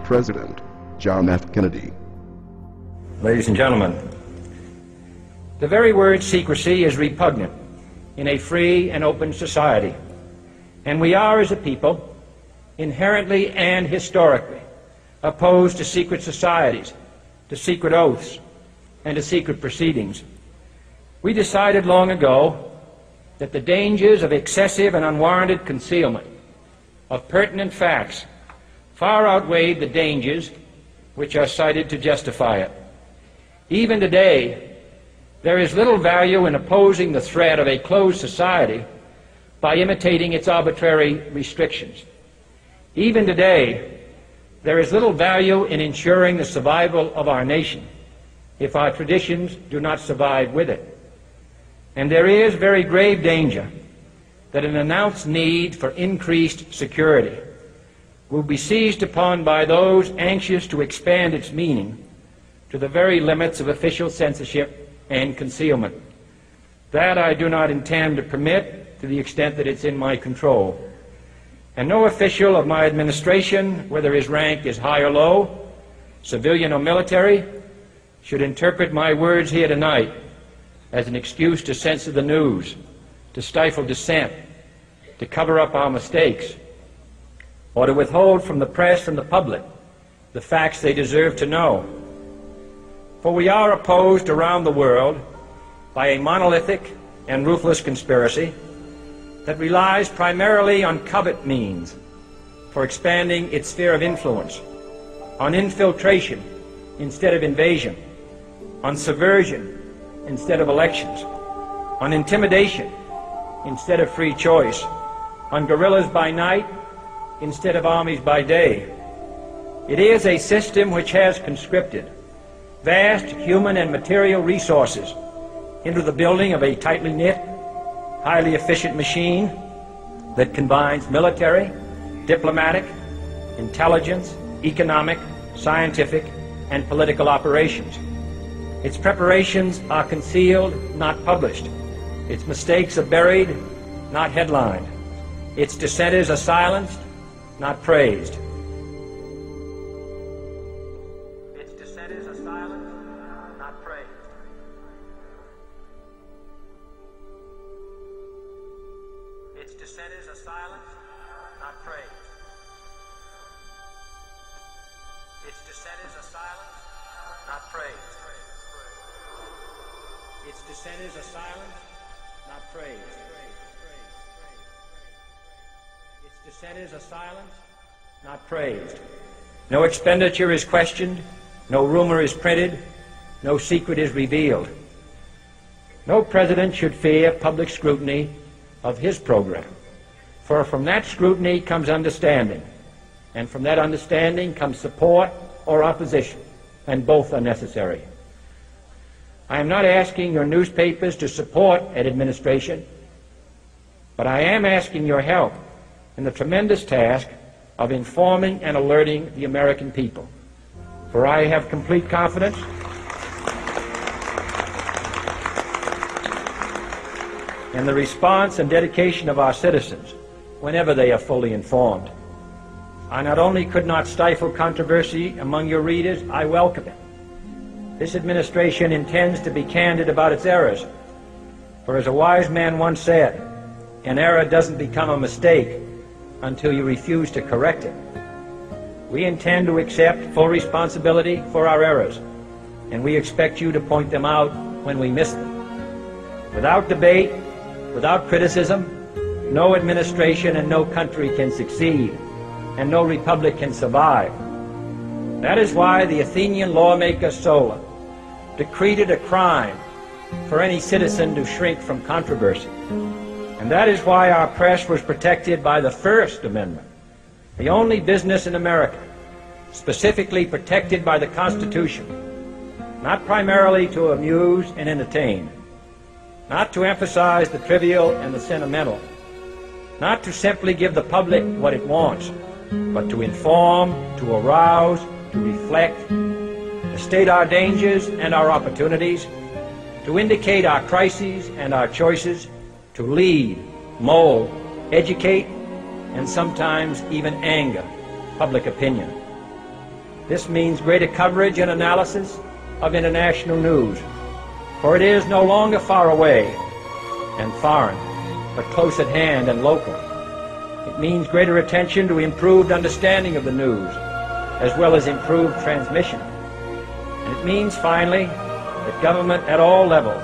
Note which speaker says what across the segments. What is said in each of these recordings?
Speaker 1: President John F. Kennedy.
Speaker 2: Ladies and gentlemen, the very word secrecy is repugnant in a free and open society, and we are, as a people, inherently and historically opposed to secret societies, to secret oaths, and to secret proceedings. We decided long ago that the dangers of excessive and unwarranted concealment of pertinent facts far outweighed the dangers which are cited to justify it. Even today, there is little value in opposing the threat of a closed society by imitating its arbitrary restrictions. Even today, there is little value in ensuring the survival of our nation if our traditions do not survive with it. And there is very grave danger that an announced need for increased security will be seized upon by those anxious to expand its meaning to the very limits of official censorship and concealment. That I do not intend to permit to the extent that it's in my control. And no official of my administration, whether his rank is high or low, civilian or military, should interpret my words here tonight as an excuse to censor the news, to stifle dissent, to cover up our mistakes, or to withhold from the press and the public the facts they deserve to know. For we are opposed around the world by a monolithic and ruthless conspiracy that relies primarily on covert means for expanding its sphere of influence, on infiltration instead of invasion, on subversion instead of elections, on intimidation instead of free choice, on guerrillas by night instead of armies by day. It is a system which has conscripted vast human and material resources into the building of a tightly knit, highly efficient machine that combines military, diplomatic, intelligence, economic, scientific, and political operations. Its preparations are concealed, not published. Its mistakes are buried, not headlined. Its dissenters are silenced, not praised. Its dissenters are silenced, not praised. Its dissenters are silenced, not praised. Its dissenters are silenced, not praised. Its dissenters are silenced, not praised. Its dissenters are silenced, not praised. No expenditure is questioned, no rumor is printed, no secret is revealed. No president should fear public scrutiny of his program, for from that scrutiny comes understanding, and from that understanding comes support or opposition, and both are necessary. I am not asking your newspapers to support an administration, but I am asking your help in the tremendous task of informing and alerting the American people. For I have complete confidence in the response and dedication of our citizens whenever they are fully informed. I not only could not stifle controversy among your readers, I welcome it. This administration intends to be candid about its errors. For as a wise man once said, an error doesn't become a mistake until you refuse to correct it. We intend to accept full responsibility for our errors, and we expect you to point them out when we miss them. Without debate, without criticism, no administration and no country can succeed, and no republic can survive. That is why the Athenian lawmaker Solon decreed it a crime for any citizen to shrink from controversy. And that is why our press was protected by the First Amendment, the only business in America specifically protected by the Constitution, not primarily to amuse and entertain, not to emphasize the trivial and the sentimental, not to simply give the public what it wants, but to inform, to arouse, to reflect, to state our dangers and our opportunities, to indicate our crises and our choices, to lead, mold, educate, and sometimes even anger public opinion. This means greater coverage and analysis of international news, for it is no longer far away and foreign, but close at hand and local. It means greater attention to improved understanding of the news, as well as improved transmission. And it means, finally, that government at all levels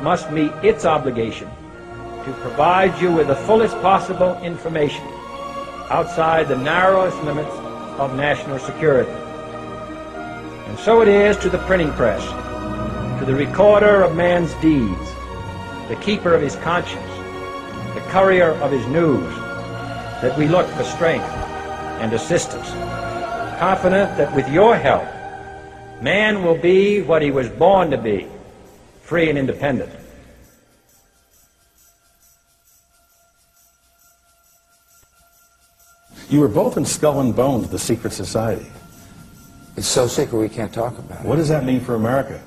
Speaker 2: must meet its obligation to provide you with the fullest possible information outside the narrowest limits of national security. And so it is to the printing press, to the recorder of man's deeds, the keeper of his conscience, the courier of his news, that we look for strength and assistance, confident that with your help, man will be what he was born to be, free and independent.
Speaker 3: You were both in Skull and Bones, the secret society.
Speaker 4: It's so secret we can't talk about it.
Speaker 3: What does that mean for America?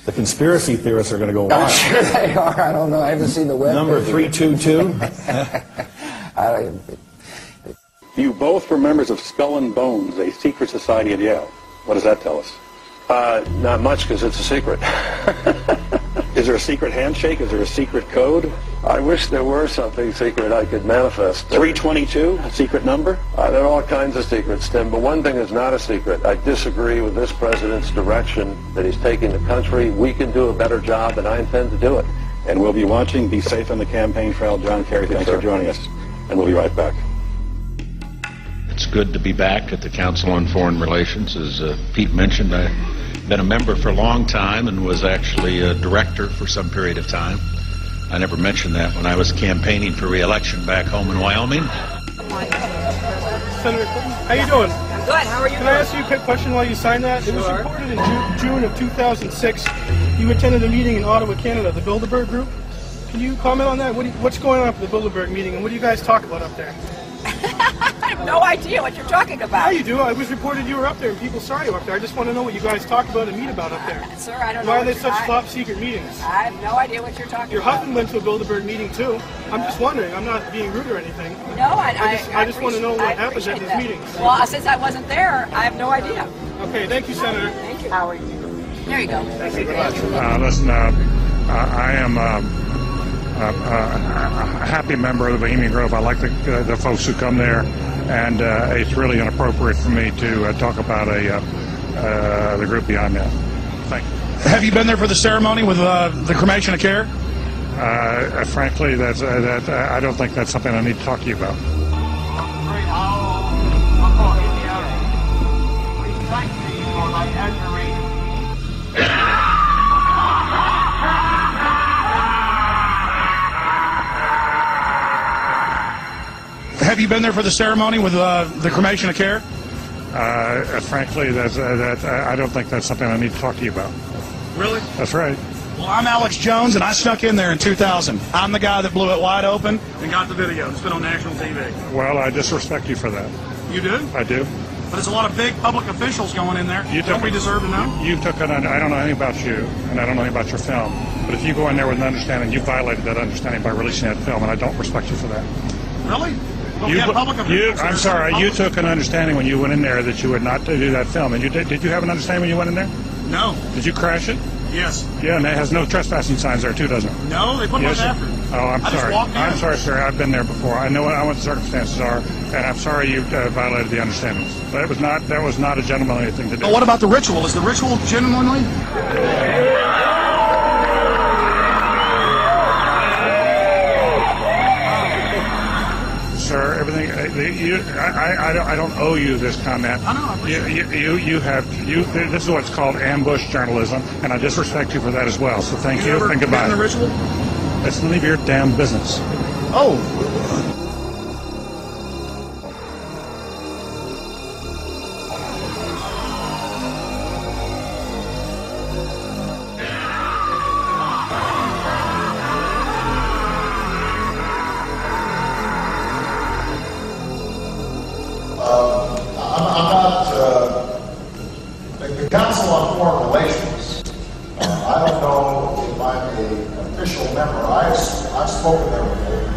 Speaker 3: The conspiracy theorists are going to go wild.
Speaker 4: I'm sure they are. I don't know. I haven't seen the web.
Speaker 3: Number 322?
Speaker 5: You both were members of Skull and Bones, a secret society at Yale. What does that tell us?
Speaker 6: Not much, because it's a secret.
Speaker 5: Is there a secret handshake? Is there a secret code?
Speaker 6: I wish there were something secret I could manifest.
Speaker 5: 322, a secret number?
Speaker 6: There are all kinds of secrets, Tim, but one thing is not a secret. I disagree with this president's direction that he's taking the country. We can do a better job, and I intend to do it.
Speaker 5: And we'll be watching. Be safe on the campaign trail. John Kerry, thanks for joining us. And we'll be right back.
Speaker 7: It's good to be back at the Council on Foreign Relations. As Pete mentioned, I've been a member for a long time and was actually a director for some period of time. I never mentioned that when I was campaigning for re-election back home in Wyoming.
Speaker 8: Senator Clinton, how you doing?
Speaker 9: I'm good. How are you
Speaker 8: Can I ask you a quick question while you signed that? It was reported in June of 2006 you attended a meeting in Ottawa, Canada, the Bilderberg Group. Can you comment on that? What's going on at the Bilderberg meeting, and what do you guys talk about up there?
Speaker 9: I have no idea what you're talking about.
Speaker 8: Yeah, you do. It was reported you were up there, and people saw you up there. I just want to know what you guys talk about and meet about up there.
Speaker 9: Sir, I don't know.
Speaker 8: Why are they such top secret meetings?
Speaker 9: I have no idea what you're talking
Speaker 8: Your
Speaker 9: about.
Speaker 8: husband went to a Bilderberg meeting, too. I'm just wondering. I'm not being rude or anything.
Speaker 9: No,
Speaker 8: I just want to know what happens at these meetings.
Speaker 9: Well, since I wasn't there, I have no idea.
Speaker 8: Okay, thank you, Senator.
Speaker 9: Thank you. Howard. There you go.
Speaker 10: Listen, I am a happy member of the Bohemian Grove. I like the folks who come there, and it's really inappropriate for me to talk about the group beyond that. Thank you.
Speaker 11: Have you been there for the ceremony with the cremation of care?
Speaker 10: Frankly, I don't think that's something I need to talk to you about.
Speaker 11: Have you been there for the ceremony with the cremation of care?
Speaker 10: Frankly, I don't think that's something I need to talk to you about.
Speaker 11: Really?
Speaker 10: That's right.
Speaker 11: Well, I'm Alex Jones, and I snuck in there in 2000. I'm the guy that blew it wide open and got the video. It's been on national TV.
Speaker 10: Well, I disrespect you for that.
Speaker 11: You do?
Speaker 10: I do.
Speaker 11: But there's a lot of big public officials going in there. Don't we deserve to know?
Speaker 10: I don't know anything about you, and I don't know anything about your film. But if you go in there with an understanding, you violated that understanding by releasing that film, and I don't respect you for that.
Speaker 11: Really? I'm
Speaker 10: sorry, you took an understanding when you went in there that you would not do that film. And did you have an understanding when you went in there?
Speaker 11: No.
Speaker 10: Did you crash it?
Speaker 11: Yes.
Speaker 10: Yeah, and it has no trespassing signs there too, doesn't it?
Speaker 11: No, they put one after.
Speaker 10: Oh, I'm sorry. I'm sorry, sir. I've been there before. I know what the circumstances are, and I'm sorry you violated the understandings. That was not a gentlemanly thing to do.
Speaker 11: But what about the ritual? Is the ritual genuinely?
Speaker 10: Sir, everything. I don't owe you this comment.
Speaker 11: I know.
Speaker 10: This is what's called ambush journalism, and I disrespect you for that as well. So thank you and goodbye.
Speaker 11: The ritual?
Speaker 10: It's none of your damn business.
Speaker 11: Oh.
Speaker 12: The Council on Foreign Relations, I don't know if I'm an official member. I've spoken there before.